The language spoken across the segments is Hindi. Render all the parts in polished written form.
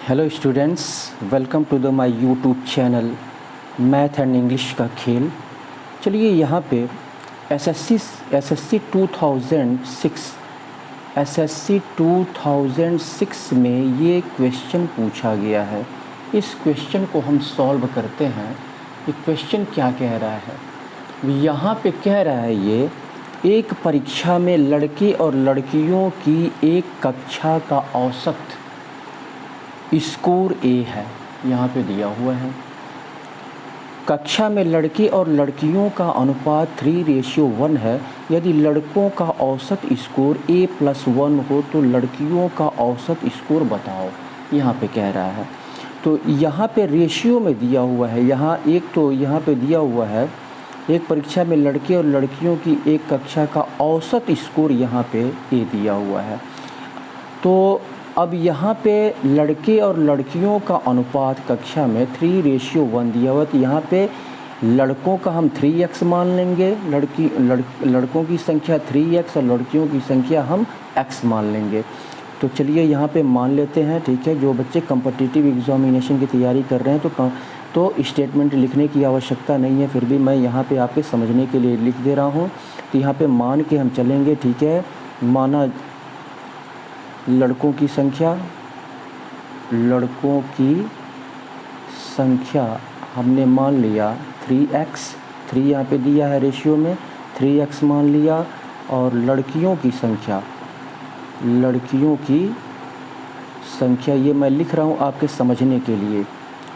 Hello students, welcome to the my YouTube channel math and English का खेल। चलिए यहाँ पे एसएससी 2006 में ये क्वेश्चन पूछा गया है। इस क्वेश्चन को हम सॉल्व करते हैं। ये क्वेश्चन क्या कह रहा है? यहाँ पे कह रहा है ये एक परीक्षा में लड़के और लड़कियों की एक कक्षा का औसत स्कोर ए है। यहाँ पे दिया हुआ है कक्षा में लड़के और लड़कियों का अनुपात 3:1 है। यदि लड़कों का औसत स्कोर A+1 हो तो लड़कियों का औसत स्कोर बताओ। यहाँ पे कह रहा है, तो यहाँ पे रेशियो में दिया हुआ है। यहाँ पे दिया हुआ है एक परीक्षा में लड़के और लड़कियों की एक कक्षा का औसत स्कोर यहाँ पे ए दिया हुआ है। तो अब यहाँ पे लड़के और लड़कियों का अनुपात कक्षा में 3:1 दिया हुआ, तो यहाँ पे लड़कों का हम 3x मान लेंगे, लड़कों की संख्या 3x और लड़कियों की संख्या हम x मान लेंगे। तो चलिए यहाँ पे मान लेते हैं, ठीक है। जो बच्चे कॉम्पिटिटिव एग्जामिनेशन की तैयारी कर रहे हैं तो स्टेटमेंट लिखने की आवश्यकता नहीं है, फिर भी मैं यहाँ पे आपके समझने के लिए लिख दे रहा हूँ। तो यहाँ पे मान के हम चलेंगे, ठीक है। माना लड़कों की संख्या हमने मान लिया 3x, 3 यहाँ पे दिया है रेशियो में, 3x मान लिया। और लड़कियों की संख्या ये मैं लिख रहा हूँ आपके समझने के लिए,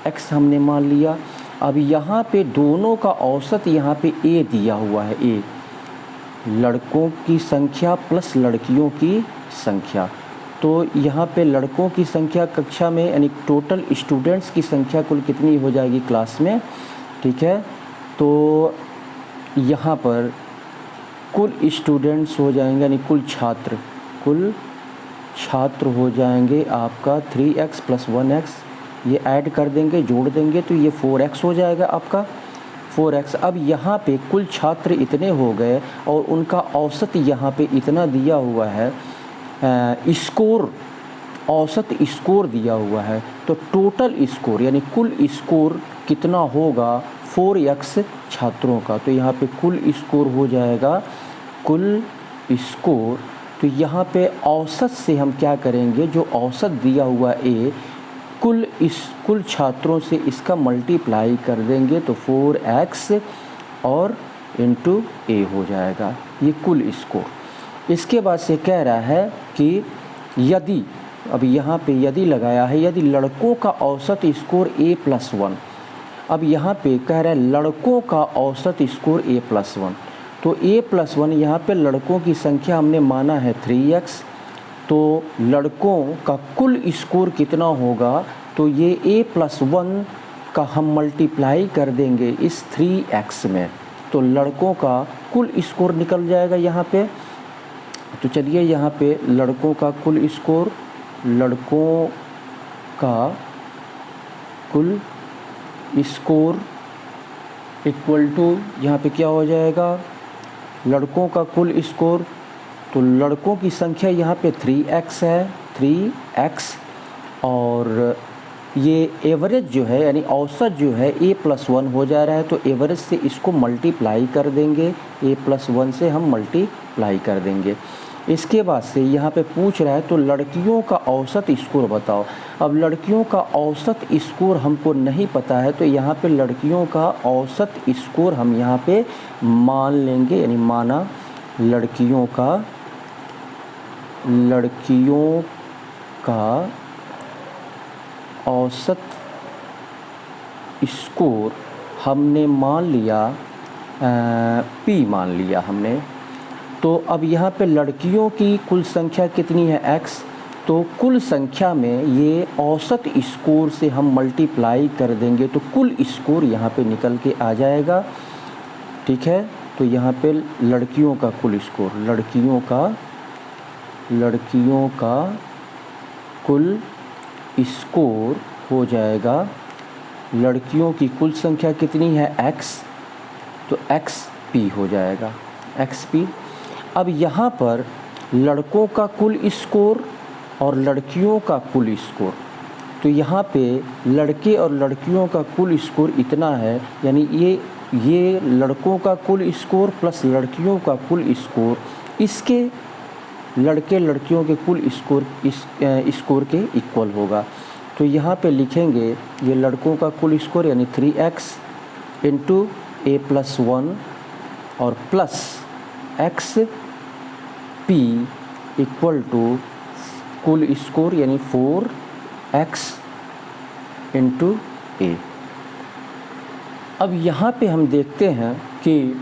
x हमने मान लिया। अब यहाँ पे दोनों का औसत यहाँ पे a दिया हुआ है, a लड़कों की संख्या प्लस लड़कियों की संख्या। तो यहाँ पे लड़कों की संख्या कक्षा में यानी टोटल स्टूडेंट्स की संख्या कुल कितनी हो जाएगी क्लास में, ठीक है। तो यहाँ पर कुल स्टूडेंट्स हो जाएंगे यानी कुल छात्र हो जाएंगे आपका 3x + 1x, ये ऐड कर देंगे, जोड़ देंगे तो ये 4x हो जाएगा आपका 4x। अब यहाँ पे कुल छात्र इतने हो गए और उनका औसत यहाँ पे इतना दिया हुआ है, औसत स्कोर दिया हुआ है। तो टोटल स्कोर यानी कुल स्कोर कितना होगा 4x छात्रों का। तो यहाँ पे कुल स्कोर हो जाएगा कुल स्कोर। तो यहाँ पे औसत से हम क्या करेंगे, जो औसत दिया हुआ ए कुल छात्रों से इसका मल्टीप्लाई कर देंगे तो 4x और इंटू ए हो जाएगा ये कुल स्कोर। इसके बाद से कह रहा है कि यदि, अब यहाँ पे यदि लगाया है, यदि लड़कों का औसत स्कोर A+1, अब यहाँ पे कह रहा है लड़कों का औसत स्कोर A+1, तो A+1 यहाँ पे लड़कों की संख्या हमने माना है 3x, तो लड़कों का कुल स्कोर कितना होगा, तो ये A+1 का हम मल्टीप्लाई कर देंगे इस 3x में, तो लड़कों का कुल स्कोर निकल जाएगा यहाँ पे। तो चलिए यहाँ पे लड़कों का कुल स्कोर इक्वल टू यहाँ पे क्या हो जाएगा, लड़कों का कुल स्कोर, तो लड़कों की संख्या यहाँ पे 3x है, 3x, और ये एवरेज जो है यानी औसत जो है A+1 हो जा रहा है, तो एवरेज से इसको मल्टीप्लाई कर देंगे, A+1 से हम मल्टीप्लाई कर देंगे। इसके बाद से यहाँ पे पूछ रहा है तो लड़कियों का औसत स्कोर बताओ। अब लड़कियों का औसत स्कोर हमको नहीं पता है, तो यहाँ पे लड़कियों का औसत स्कोर हम यहाँ पे मान लेंगे, यानी माना लड़कियों का औसत स्कोर हमने मान लिया P मान लिया हमने। तो अब यहाँ पे लड़कियों की कुल संख्या कितनी है x, तो कुल संख्या में ये औसत स्कोर से हम मल्टीप्लाई कर देंगे तो कुल स्कोर यहाँ पे निकल के आ जाएगा, ठीक है। तो यहाँ पे लड़कियों का कुल स्कोर, लड़कियों का कुल स्कोर हो जाएगा, लड़कियों की कुल संख्या कितनी है x, तो xp हो जाएगा, xp। अब यहाँ पर लड़कों का कुल स्कोर और लड़कियों का कुल स्कोर, तो तो यहाँ पे लड़के और लड़कियों का कुल स्कोर इतना है, यानी ये लड़कों का कुल स्कोर प्लस लड़कियों का कुल स्कोर इसके लड़के लड़कियों के कुल स्कोर के इक्वल होगा। तो यहाँ पे लिखेंगे ये लड़कों का कुल स्कोर यानी 3x इंटू a+1 और plus x p equal to कुल स्कोर यानी 4x इंटू a। अब यहाँ पे हम देखते हैं कि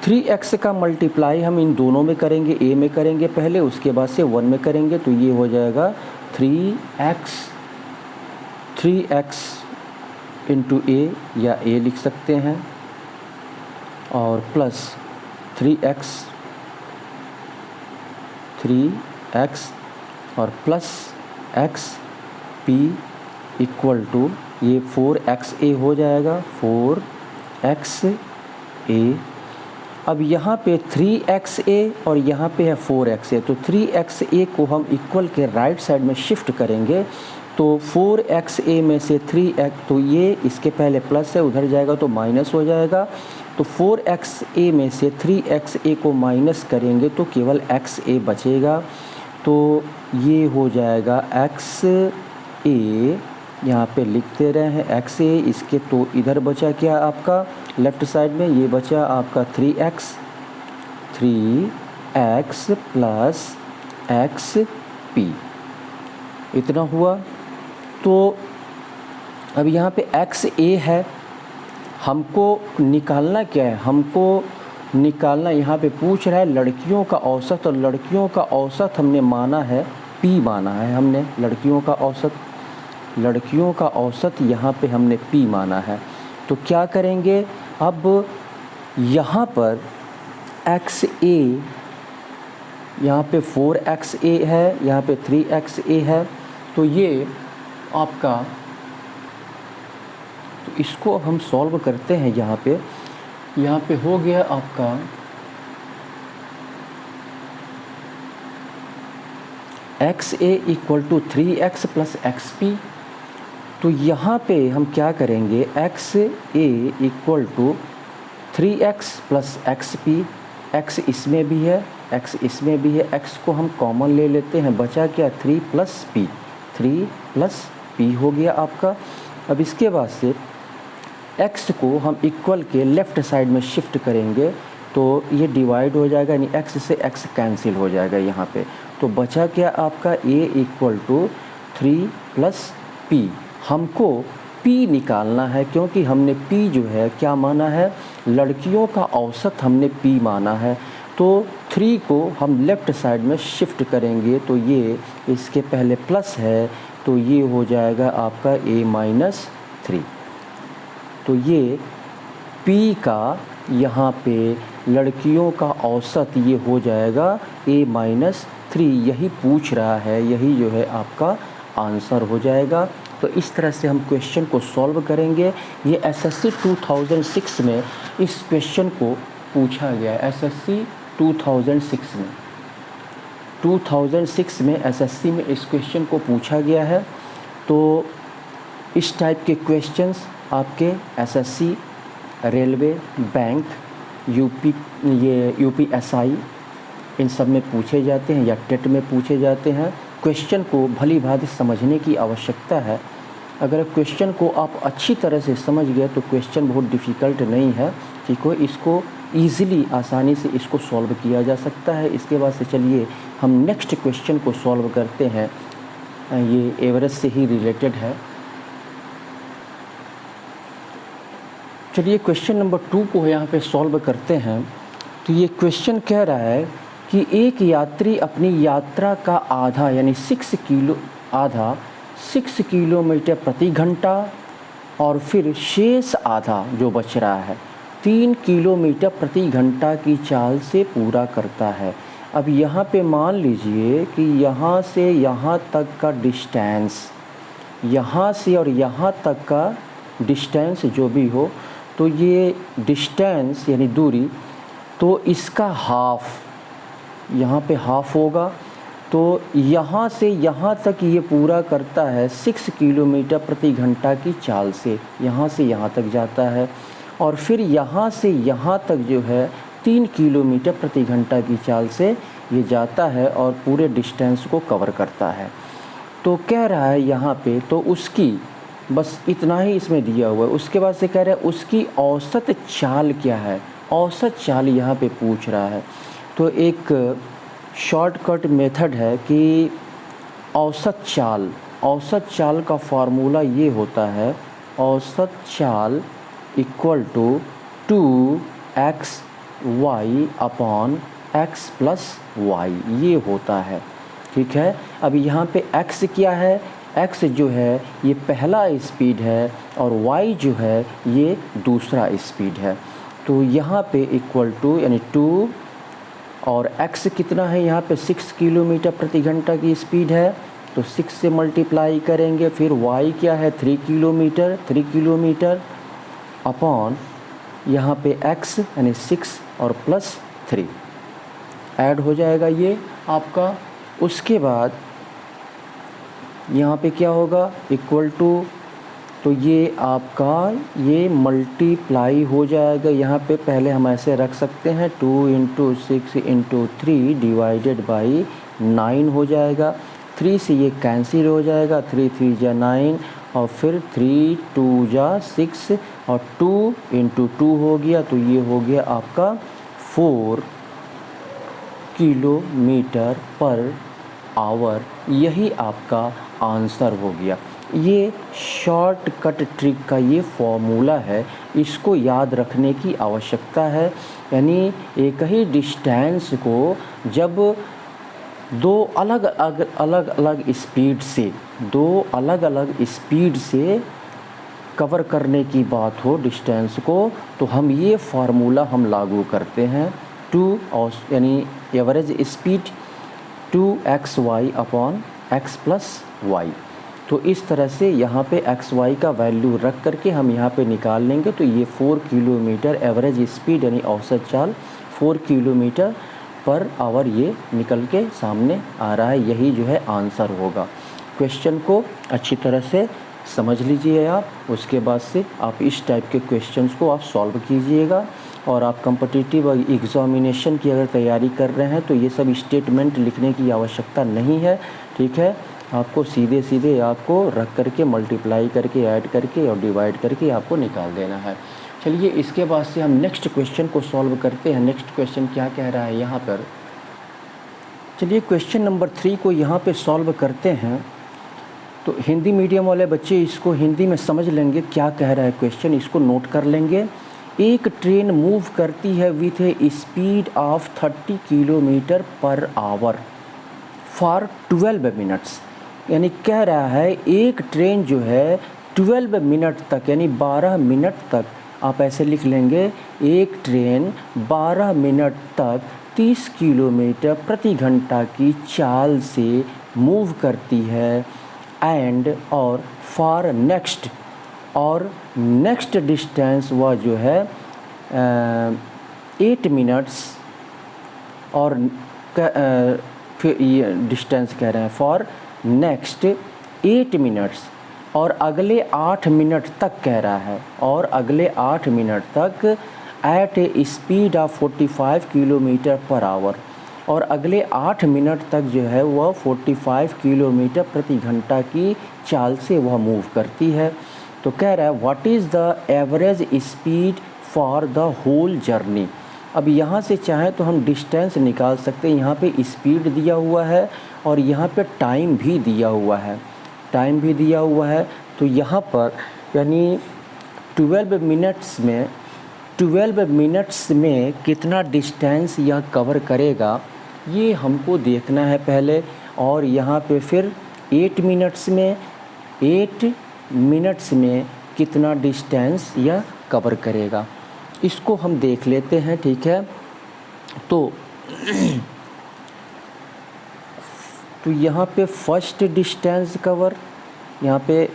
3x का मल्टीप्लाई हम इन दोनों में करेंगे, a में करेंगे पहले, उसके बाद से 1 में करेंगे, तो ये हो जाएगा 3x इंटू a या a लिख सकते हैं, और प्लस 3x और plus x p equal to ये 4xa हो जाएगा, 4xa। अब यहाँ पे 3xa और यहाँ पे है 4xa, तो 3xa को हम इक्वल के राइट साइड में शिफ्ट करेंगे, तो 4xa में से 3x, तो ये इसके पहले प्लस है, उधर जाएगा तो माइनस हो जाएगा, तो 4xa में से 3xa को माइनस करेंगे तो केवल xa बचेगा, तो ये हो जाएगा xa, यहाँ पे लिखते रहे हैं xa, इसके तो इधर बचा क्या आपका लेफ़्ट साइड में, ये बचा आपका 3x प्लस xp, इतना हुआ। तो अब यहाँ पे xa है, हमको निकालना क्या है, हमको निकालना यहाँ पे पूछ रहा है लड़कियों का औसत, और लड़कियों का औसत हमने माना है p माना है हमने, लड़कियों का औसत यहाँ पे हमने p माना है। तो क्या करेंगे, अब यहाँ पर xa, यहाँ पे 4xa है, यहाँ पे 3xa है, तो ये आपका, तो इसको हम सॉल्व करते हैं। यहाँ पे हो गया आपका xa equal to 3x plus xp। तो यहाँ पे हम क्या करेंगे, xa equal to 3x plus xp, x इसमें भी है, x इसमें भी है, x को हम कॉमन ले लेते हैं, बचा क्या 3 प्लस p हो गया आपका। अब इसके बाद से x को हम इक्वल के लेफ़्ट साइड में शिफ्ट करेंगे, तो ये डिवाइड हो जाएगा, यानी x से x कैंसिल हो जाएगा यहाँ पे, तो बचा क्या आपका a equal to 3 plus p। हमको p निकालना है, क्योंकि हमने p जो है क्या माना है, लड़कियों का औसत हमने p माना है, तो 3 को हम लेफ़्ट साइड में शिफ्ट करेंगे, तो ये इसके पहले प्लस है, तो ये हो जाएगा आपका a-3। तो ये p का यहाँ पे लड़कियों का औसत ये हो जाएगा a-3, यही पूछ रहा है, यही जो है आपका आंसर हो जाएगा। तो इस तरह से हम क्वेश्चन को सॉल्व करेंगे। ये एसएससी 2006 में इस क्वेश्चन को पूछा गया है, एसएससी 2006 में एसएससी में इस क्वेश्चन को पूछा गया है। तो इस टाइप के क्वेश्चंस आपके एसएससी, रेलवे, बैंक, यूपीएसआई इन सब में पूछे जाते हैं या टेट में पूछे जाते हैं। क्वेश्चन को भली भांति समझने की आवश्यकता है। अगर क्वेश्चन को आप अच्छी तरह से समझ गए तो क्वेश्चन बहुत डिफ़िकल्ट नहीं है, ठीक है, इसको ईज़िली आसानी से इसको सॉल्व किया जा सकता है। इसके बाद से चलिए हम नेक्स्ट क्वेश्चन को सॉल्व करते हैं, ये एवरेज से ही रिलेटेड है। चलिए क्वेश्चन नंबर 2 को यहाँ पे सॉल्व करते हैं। तो ये क्वेश्चन कह रहा है कि एक यात्री अपनी यात्रा का आधा यानी 6 किलोमीटर प्रति घंटा और फिर शेष आधा जो बच रहा है 3 किलोमीटर प्रति घंटा की चाल से पूरा करता है। अब यहाँ पे मान लीजिए कि यहाँ से यहाँ तक का डिस्टेंस, यहाँ से और यहाँ तक का डिस्टेंस जो भी हो, तो ये डिस्टेंस यानी दूरी, तो इसका हाफ, यहाँ पे हाफ होगा, तो यहाँ से यहाँ तक ये पूरा करता है 6 किलोमीटर प्रति घंटा की चाल से, यहाँ से यहाँ तक जाता है। और फिर यहाँ से यहाँ तक जो है 3 किलोमीटर प्रति घंटा की चाल से ये जाता है और पूरे डिस्टेंस को कवर करता है। तो कह रहा है यहाँ पे, तो उसकी बस इतना ही इसमें दिया हुआ है। उसके बाद से कह रहा है उसकी औसत चाल क्या है, औसत चाल यहाँ पे पूछ रहा है। तो एक शॉर्टकट मेथड है कि औसत चाल का फार्मूला ये होता है, औसत चाल equal to 2xy upon x plus y, ये होता है। ठीक है, अब यहाँ पे x क्या है, x जो है ये पहला स्पीड है और y जो है ये दूसरा स्पीड है। तो यहाँ पे इक्वल टू यानी 2 और x कितना है यहाँ पे 6 किलोमीटर प्रति घंटा की स्पीड है, तो 6 से मल्टीप्लाई करेंगे। फिर y क्या है 3 किलोमीटर अपॉन यहाँ पे x यानी 6 और प्लस 3 ऐड हो जाएगा ये आपका। उसके बाद यहाँ पे क्या होगा इक्वल टू, तो ये आपका ये मल्टीप्लाई हो जाएगा। यहाँ पे पहले हम ऐसे रख सकते हैं 2 × 6 × 3 डिवाइडेड बाई 9 हो जाएगा। 3 से ये कैंसिल हो जाएगा, 3 3 जा 9 और फिर 3 2 जा 6 और 2 × 2 हो गया, तो ये हो गया आपका 4 किलोमीटर पर आवर। यही आपका आंसर हो गया। ये शॉर्टकट ट्रिक का ये फॉर्मूला है, इसको याद रखने की आवश्यकता है। यानी एक ही डिस्टेंस को जब दो अलग अलग स्पीड से कवर करने की बात हो डिस्टेंस को, तो हम ये फार्मूला हम लागू करते हैं। 2 और यानी average speed 2xy upon x plus y। तो इस तरह से यहाँ पे xy का वैल्यू रख करके हम यहाँ पे निकाल लेंगे। तो ये 4 किलोमीटर एवरेज स्पीड यानी औसत चाल 4 किलोमीटर पर आवर ये निकल के सामने आ रहा है। यही जो है आंसर होगा। क्वेश्चन को अच्छी तरह से समझ लीजिए आप, उसके बाद से आप इस टाइप के क्वेश्चंस को आप सॉल्व कीजिएगा। और आप कॉम्पिटिटिव एग्ज़ामिनेशन की अगर तैयारी कर रहे हैं तो ये सब स्टेटमेंट लिखने की आवश्यकता नहीं है। ठीक है, आपको सीधे आपको रख करके मल्टीप्लाई करके ऐड करके और डिवाइड करके आपको निकाल देना है। चलिए इसके बाद से हम नेक्स्ट क्वेश्चन को सॉल्व करते हैं। नेक्स्ट क्वेश्चन क्या कह रहा है यहाँ पर, चलिए क्वेश्चन नंबर 3 को यहाँ पे सॉल्व करते हैं। तो हिंदी मीडियम वाले बच्चे इसको हिंदी में समझ लेंगे क्या कह रहा है क्वेश्चन, इसको नोट कर लेंगे। एक ट्रेन मूव करती है with A speed of 30 kilometre per hour for 12 minutes. यानी कह रहा है एक ट्रेन जो है 12 मिनट तक यानी 12 मिनट तक, आप ऐसे लिख लेंगे, एक ट्रेन 12 मिनट तक 30 किलोमीटर प्रति घंटा की चाल से मूव करती है। एंड और फॉर नेक्स्ट, और नेक्स्ट डिस्टेंस वह जो है 8 मिनट्स, और फिर ये डिस्टेंस कह रहे हैं फॉर नेक्स्ट 8 मिनट्स, और अगले 8 मिनट तक कह रहा है, और अगले 8 मिनट तक at a speed of 45 kilometre per hour, और अगले 8 मिनट तक जो है वह 45 किलोमीटर प्रति घंटा की चाल से वह मूव करती है। तो कह रहा है what is the average speed for the whole journey. अब यहाँ से चाहें तो हम डिस्टेंस निकाल सकते हैं। यहाँ पे स्पीड दिया हुआ है और यहाँ पे टाइम भी दिया हुआ है, तो यहाँ पर यानी 12 मिनट्स में कितना डिस्टेंस यह कवर करेगा ये हमको देखना है पहले। और यहाँ पे फिर 8 मिनट्स में कितना डिस्टेंस यह कवर करेगा, इसको हम देख लेते हैं। ठीक है, तो यहाँ पे फर्स्ट डिस्टेंस कवर यहाँ पे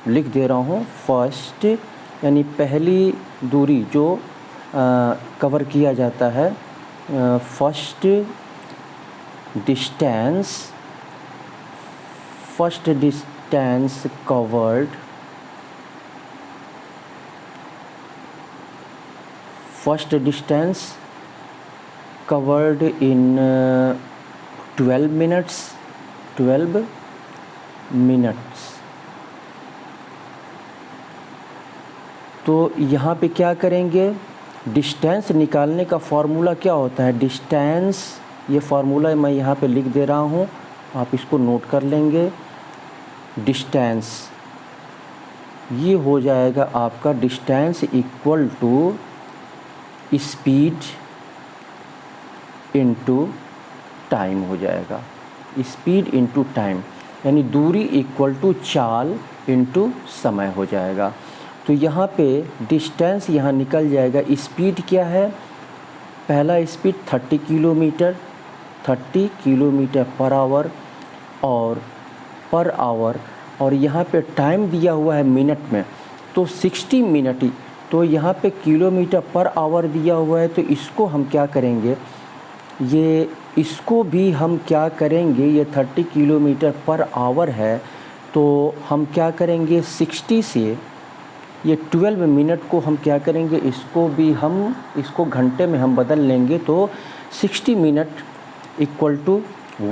लिख दे रहा हूँ। फर्स्ट यानी पहली दूरी जो कवर किया जाता है, first distance first distance covered, first distance covered इन 12 मिनट्स, 12 मिनट्स। तो यहाँ पे क्या करेंगे, डिस्टेंस निकालने का फॉर्मूला क्या होता है, डिस्टेंस, ये फार्मूला मैं यहाँ पे लिख दे रहा हूँ, आप इसको नोट कर लेंगे। डिस्टेंस ये हो जाएगा आपका, distance equal to speed into time हो जाएगा, स्पीड इनटू टाइम, यानी दूरी इक्वल टू चाल इनटू समय हो जाएगा। तो यहाँ पे डिस्टेंस यहाँ निकल जाएगा, स्पीड क्या है, पहला speed 30 kilometre, 30 kilometre per hour और पर आवर, और यहाँ पे टाइम दिया हुआ है मिनट में, तो 60 मिनट। तो यहाँ पे किलोमीटर पर आवर दिया हुआ है, तो इसको हम क्या करेंगे, ये इसको भी हम क्या करेंगे, ये 30 किलोमीटर पर आवर है, तो हम क्या करेंगे 60 से ये 12 मिनट को हम क्या करेंगे, इसको भी हम, इसको घंटे में हम बदल लेंगे, तो 60 मिनट इक्वल टू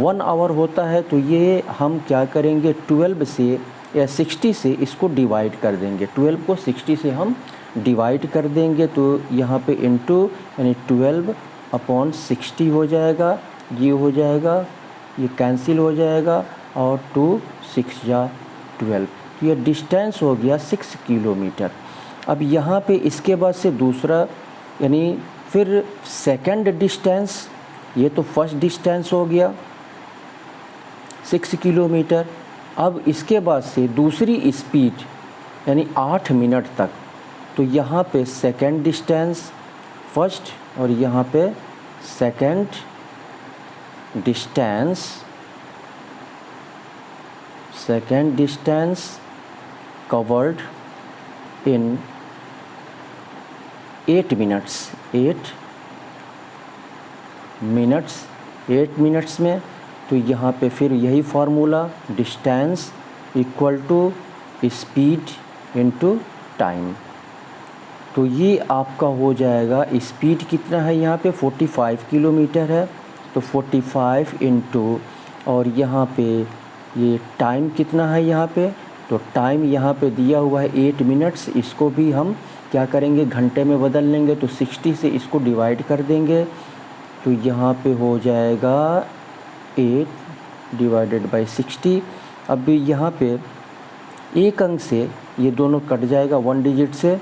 1 आवर होता है। तो ये हम क्या करेंगे 12 से या 60 से इसको डिवाइड कर देंगे, 12 को 60 से हम डिवाइड कर देंगे, तो यहाँ पे इनटू यानी 12/60 हो जाएगा, ये हो जाएगा, ये कैंसिल हो जाएगा, और 2 6 जा 12, तो ये डिस्टेंस हो गया 6 किलोमीटर। अब यहाँ पे इसके बाद से दूसरा, यानी फिर सेकंड डिस्टेंस, ये तो फर्स्ट डिस्टेंस हो गया 6 किलोमीटर। अब इसके बाद से दूसरी स्पीड यानी 8 मिनट तक, तो यहाँ पे सेकंड डिस्टेंस फर्स्ट, और यहाँ पे second distance, second distance covered in 8 minutes, 8 minutes, 8 minutes में। तो यहाँ पे फिर यही formula, distance equal to speed into time. तो ये आपका हो जाएगा, स्पीड कितना है यहाँ पे 45 किलोमीटर है, तो 45 इनटू, और यहाँ पे ये टाइम कितना है यहाँ पे, तो टाइम यहाँ पे दिया हुआ है 8 मिनट्स, इसको भी हम क्या करेंगे घंटे में बदल लेंगे, तो 60 से इसको डिवाइड कर देंगे, तो यहाँ पे हो जाएगा 8 डिवाइडेड बाई 60। अब भी यहाँ पे एक अंक से ये दोनों कट जाएगा 1 डिजिट से,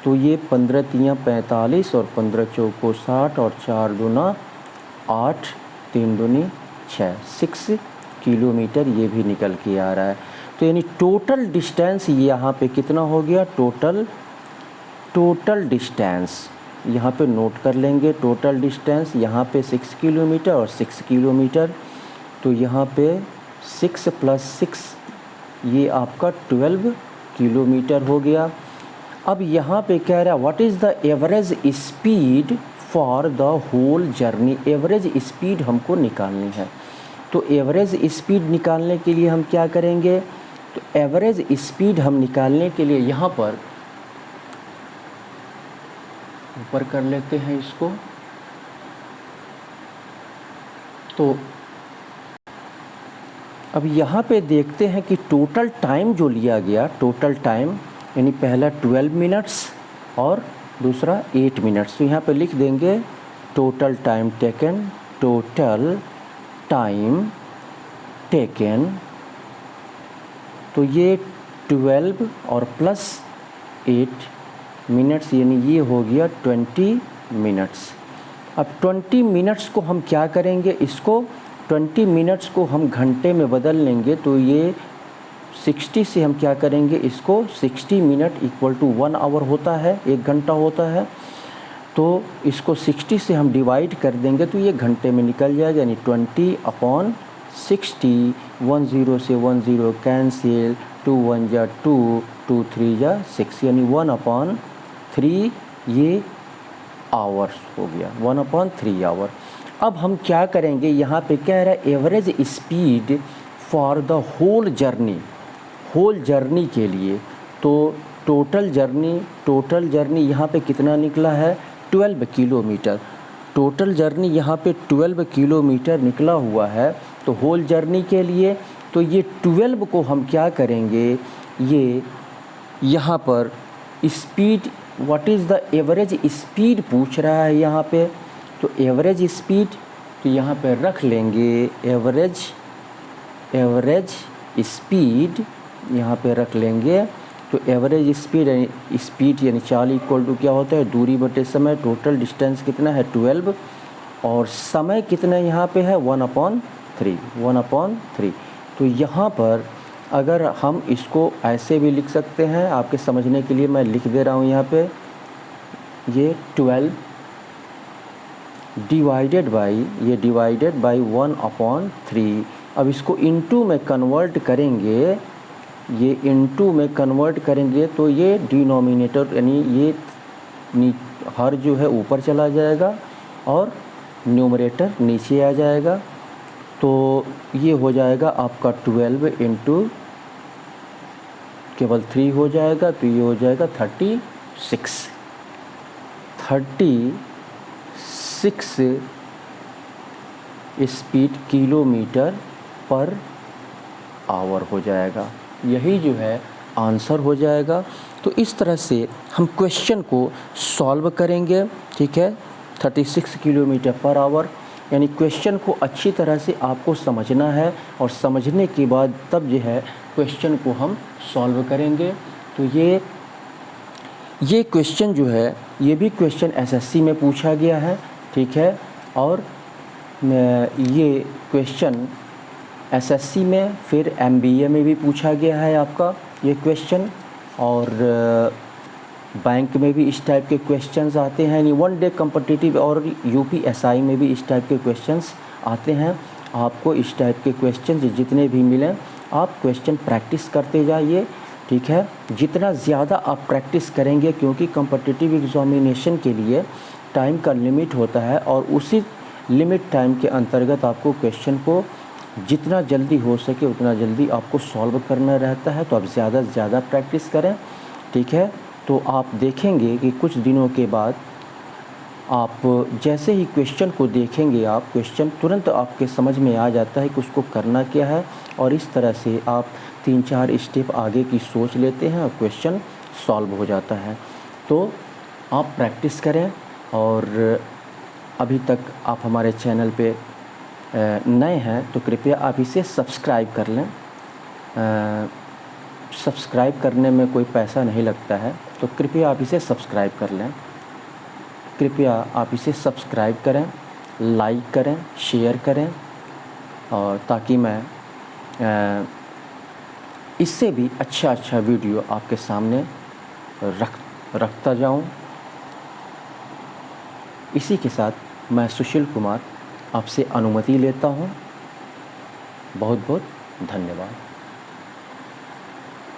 तो ये 15 तियाँ 45 और 15 चौको 60 और 4 दूना 8, 3 दूनी 6, 6 किलोमीटर ये भी निकल के आ रहा है। तो यानी टोटल डिस्टेंस यहाँ पे कितना हो गया, टोटल डिस्टेंस यहाँ पे नोट कर लेंगे, टोटल डिस्टेंस यहाँ पे 6 किलोमीटर और 6 किलोमीटर, तो यहाँ पे 6 + 6 ये आपका 12 किलोमीटर हो गया। अब यहाँ पे कह रहा है what is the average speed for the whole journey, average speed हमको निकालनी है। तो एवरेज स्पीड निकालने के लिए हम क्या करेंगे, तो एवरेज स्पीड हम निकालने के लिए यहाँ पर ऊपर कर लेते हैं इसको, तो अब यहाँ पे देखते हैं कि टोटल टाइम जो लिया गया, टोटल टाइम यानी पहला 12 मिनट्स और दूसरा 8 मिनट्स, तो यहाँ पे लिख देंगे total time taken, total time taken, तो ये 12 और प्लस 8 मिनट्स यानी ये हो गया 20 मिनट्स। अब 20 मिनट्स को हम क्या करेंगे, इसको 20 मिनट्स को हम घंटे में बदल लेंगे, तो ये 60 से हम क्या करेंगे, इसको 60 मिनट इक्वल टू 1 आवर होता है, 1 घंटा होता है, तो इसको 60 से हम डिवाइड कर देंगे, तो ये घंटे में निकल जाएगा, यानी 20/60, 10 से 10 कैंसिल, 2 1 जा 2, 2 3 जा 6, यानी 1/3 ये आवर्स हो गया, 1/3 आवर। अब हम क्या करेंगे, यहाँ पे कह रहा है average speed for the whole journey के लिए, तो टोटल जर्नी यहाँ पे कितना निकला है 12 किलोमीटर। टोटल जर्नी यहाँ पे 12 किलोमीटर निकला हुआ है। तो होल जर्नी के लिए तो ये 12 को हम क्या करेंगे, ये यहाँ पर speed, what is the average speed पूछ रहा है यहाँ पे। तो एवरेज स्पीड तो यहाँ पे रख लेंगे एवरेज स्पीड यहाँ पे रख लेंगे। तो एवरेज स्पीड यानी चाल इक्वल टू क्या होता है, दूरी बटे समय। टोटल डिस्टेंस कितना है 12 और समय कितना यहाँ पे है 1/3। तो यहाँ पर अगर हम इसको ऐसे भी लिख सकते हैं, आपके समझने के लिए मैं लिख दे रहा हूँ यहाँ पे, ये 12 डिवाइडेड बाई 1/3। अब इसको इनटू में कन्वर्ट करेंगे, तो ये डिनोमिनेटर यानी ये हर जो है ऊपर चला जाएगा और न्यूमरेटर नीचे आ जाएगा। तो ये हो जाएगा आपका 12 इंटू केवल 3 हो जाएगा, तो ये हो जाएगा 36 स्पीड किलोमीटर पर आवर हो जाएगा। यही जो है आंसर हो जाएगा। तो इस तरह से हम क्वेश्चन को सॉल्व करेंगे, ठीक है। 36 किलोमीटर पर आवर यानी क्वेश्चन को अच्छी तरह से आपको समझना है और समझने के बाद तब जो है क्वेश्चन को हम सॉल्व करेंगे। तो ये क्वेश्चन जो है, ये भी क्वेश्चन एसएससी में पूछा गया है, ठीक है। और ये क्वेश्चन एसएससी में फिर एमबीए में भी पूछा गया है आपका ये क्वेश्चन, और बैंक में भी इस टाइप के क्वेश्चंस आते हैं, यानी 1 डे कॉम्पिटिटिव और यूपीएसआई में भी इस टाइप के क्वेश्चंस आते हैं। आपको इस टाइप के क्वेश्चंस जितने भी मिलें आप क्वेश्चन प्रैक्टिस करते जाइए, ठीक है। जितना ज़्यादा आप प्रैक्टिस करेंगे, क्योंकि कॉम्पिटिटिव एग्जामिनेशन के लिए टाइम का लिमिट होता है और उसी लिमिट टाइम के अंतर्गत आपको क्वेश्चन को जितना जल्दी हो सके उतना जल्दी आपको सॉल्व करना रहता है। तो आप ज़्यादा से ज़्यादा प्रैक्टिस करें, ठीक है। तो आप देखेंगे कि कुछ दिनों के बाद आप जैसे ही क्वेश्चन को देखेंगे, आप क्वेश्चन तुरंत आपके समझ में आ जाता है कि उसको करना क्या है, और इस तरह से आप 3-4 स्टेप आगे की सोच लेते हैं और क्वेश्चन सॉल्व हो जाता है। तो आप प्रैक्टिस करें, और अभी तक आप हमारे चैनल पे नए हैं तो कृपया आप इसे सब्सक्राइब कर लें। सब्सक्राइब करने में कोई पैसा नहीं लगता है, तो कृपया आप इसे सब्सक्राइब कर लें। कृपया आप इसे सब्सक्राइब करें, लाइक करें, शेयर करें, और ताकि मैं इससे भी अच्छा वीडियो आपके सामने रखता जाऊं। इसी के साथ मैं सुशील कुमार आपसे अनुमति लेता हूं। बहुत बहुत धन्यवाद।